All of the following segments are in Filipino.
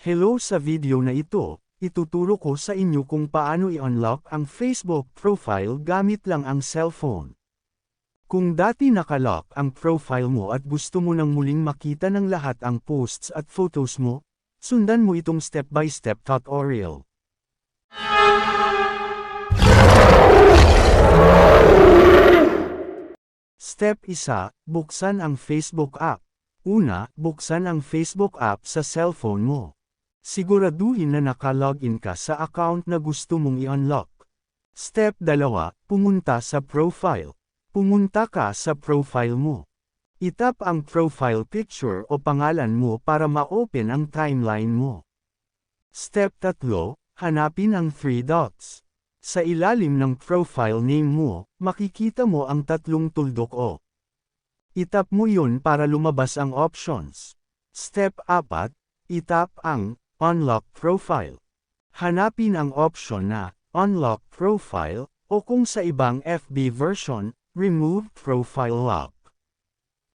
Hello, sa video na ito, ituturo ko sa inyo kung paano i-unlock ang Facebook profile gamit lang ang cellphone. Kung dati nakalock ang profile mo at gusto mo nang muling makita ng lahat ang posts at photos mo, sundan mo itong step-by-step tutorial. Step 1, buksan ang Facebook app. Una, buksan ang Facebook app sa cellphone mo. Siguraduhin na naka-login ka sa account na gusto mong i-unlock. Step 2, pumunta sa profile. Pumunta ka sa profile mo. Itap ang profile picture o pangalan mo para ma-open ang timeline mo. Step 3, hanapin ang 3 dots. Sa ilalim ng profile name mo, makikita mo ang tatlong tuldok o. Itap mo yun para lumabas ang options. Step 4, itap ang Unlock Profile. Hanapin ang option na Unlock Profile o kung sa ibang FB version, Remove Profile Lock.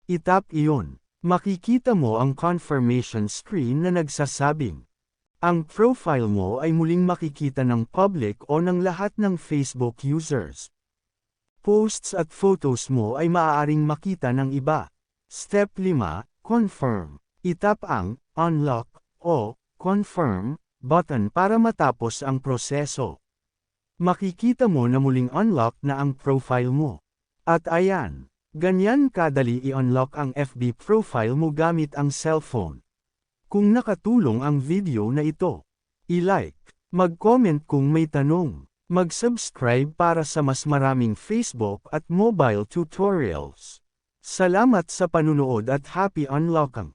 Itap iyon. Makikita mo ang confirmation screen na nagsasabing ang profile mo ay muling makikita ng public o ng lahat ng Facebook users. Posts at photos mo ay maaaring makita ng iba. Step 5, Confirm. Itap ang Unlock o Confirm button para matapos ang proseso. Makikita mo na muling unlock na ang profile mo. At ayan, ganyan kadali i-unlock ang FB profile mo gamit ang cellphone. Kung nakatulong ang video na ito, i-like, mag-comment kung may tanong, mag-subscribe para sa mas maraming Facebook at mobile tutorials. Salamat sa panunood at happy unlocking!